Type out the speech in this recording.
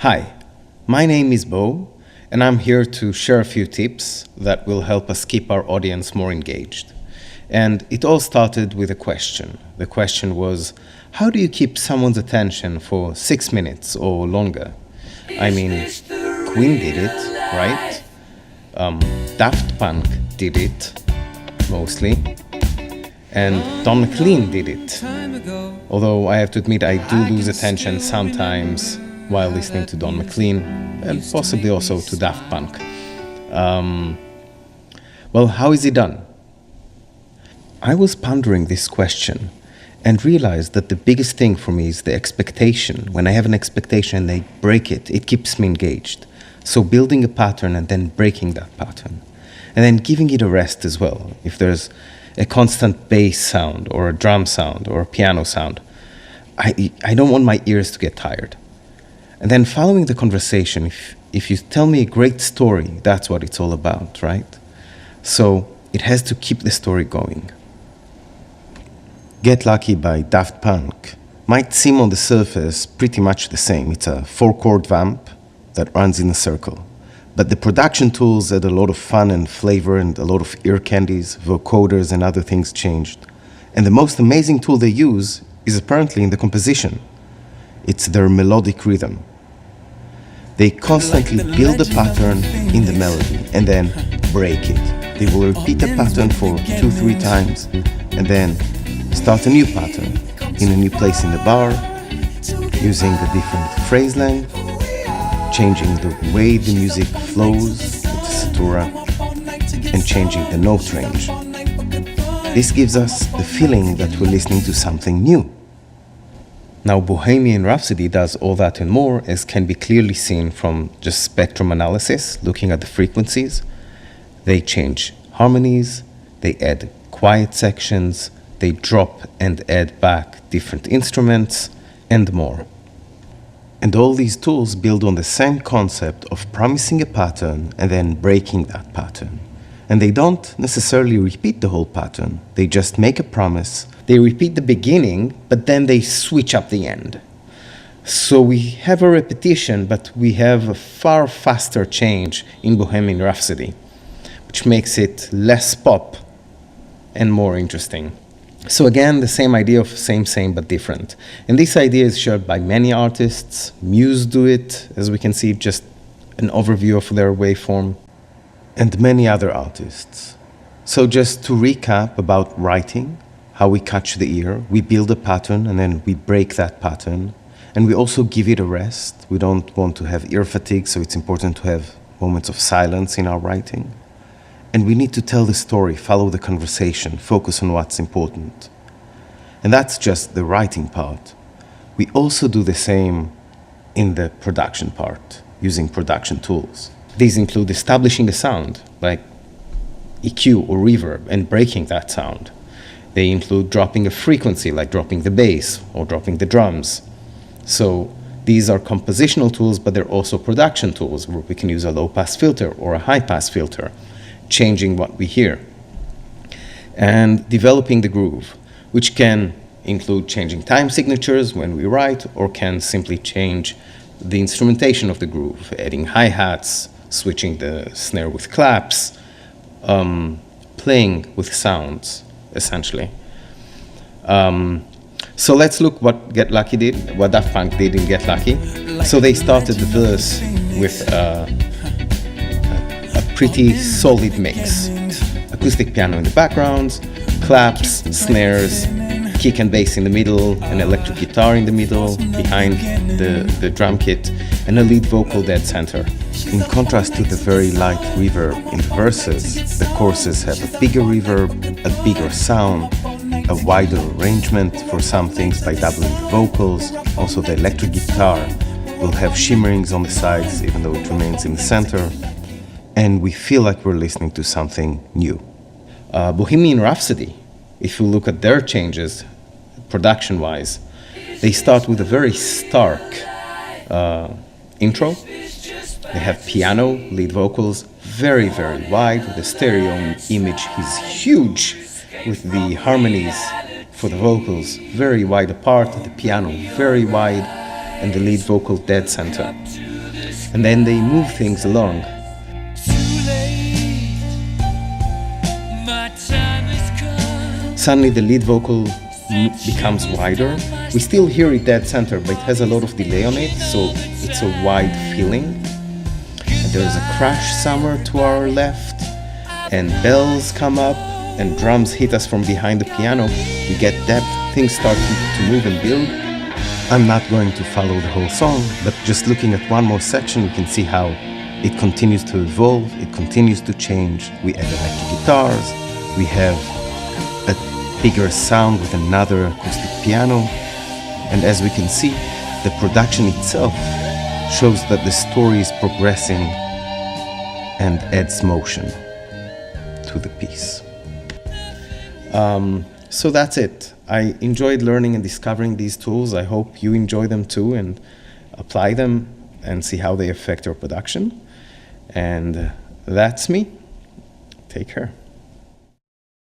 Hi, my name is Bo, and I'm here to share a few tips that will help us keep our audience more engaged. And it all started with a question. The question was, how do you keep someone's attention for 6 minutes or longer? I mean, Queen did it, right? Daft Punk did it, mostly. And Don McLean did it. Although I have to admit I do lose attention sometimes while listening to Don McLean, and possibly also to Daft Punk. Well, how is it done? I was pondering this question and realized that the biggest thing for me is the expectation. When I have an expectation and I break it, it keeps me engaged. So building a pattern and then breaking that pattern. And then giving it a rest as well. If there's a constant bass sound or a drum sound or a piano sound, I don't want my ears to get tired. And then following the conversation, if you tell me a great story, that's what it's all about, right? So it has to keep the story going. Get Lucky by Daft Punk might seem on the surface pretty much the same. It's a 4-chord vamp that runs in a circle. But the production tools add a lot of fun and flavor and a lot of ear candies, vocoders and other things changed. And the most amazing tool they use is apparently in the composition. It's their melodic rhythm. They constantly build a pattern in the melody and then break it. They will repeat a pattern for 2-3 times and then start a new pattern in a new place in the bar, using a different phrase length, changing the way the music flows with the satura, and changing the note range. This gives us the feeling that we're listening to something new. Now, Bohemian Rhapsody does all that and more, as can be clearly seen from just spectrum analysis, looking at the frequencies. They change harmonies, they add quiet sections, they drop and add back different instruments, and more. And all these tools build on the same concept of promising a pattern and then breaking that pattern. And they don't necessarily repeat the whole pattern, they just make a promise. They repeat the beginning, but then they switch up the end. So we have a repetition, but we have a far faster change in Bohemian Rhapsody, which makes it less pop and more interesting. So again, the same idea of same but different. And this idea is shared by many artists. Muse do it, as we can see, just an overview of their waveform, and many other artists. So just to recap about writing, how we catch the ear, we build a pattern and then we break that pattern. And we also give it a rest. We don't want to have ear fatigue, so it's important to have moments of silence in our writing. And we need to tell the story, follow the conversation, focus on what's important. And that's just the writing part. We also do the same in the production part, using production tools. These include establishing a sound, like EQ or reverb, and breaking that sound. They include dropping a frequency, like dropping the bass or dropping the drums. So these are compositional tools, but they're also production tools, where we can use a low-pass filter or a high-pass filter, changing what we hear. And developing the groove, which can include changing time signatures when we write, or can simply change the instrumentation of the groove, adding hi-hats, switching the snare with claps, playing with sounds, essentially. So let's look what Daft Punk did in Get Lucky. So they started the verse with a pretty solid mix. Acoustic piano in the background, claps, snares, kick and bass in the middle, an electric guitar in the middle, behind the drum kit, and a lead vocal dead center. In contrast to the very light reverb in the verses, the choruses have a bigger reverb, a bigger sound, a wider arrangement for some things by doubling the vocals. Also, the electric guitar will have shimmerings on the sides, even though it remains in the center. And we feel like we're listening to something new. Bohemian Rhapsody, if you look at their changes, production-wise, they start with a very stark intro. They have piano, lead vocals, very, very wide. The stereo image is huge, with the harmonies for the vocals very wide apart, the piano very wide, and the lead vocal dead center. and then they move things along. Suddenly the lead vocal becomes wider. We still hear it dead center, but it has a lot of delay on it, so it's a wide feeling. And there's a crash somewhere to our left, and bells come up, and drums hit us from behind the piano. We get depth, things start to move and build. I'm not going to follow the whole song, but just looking at one more section, we can see how it continues to evolve, it continues to change. We add electric guitars, we have a bigger sound with another acoustic piano, and as we can see, the production itself shows that the story is progressing and adds motion to the piece. So that's it. I enjoyed learning and discovering these tools. I hope you enjoy them too and apply them and see how they affect your production. And that's me. Take care.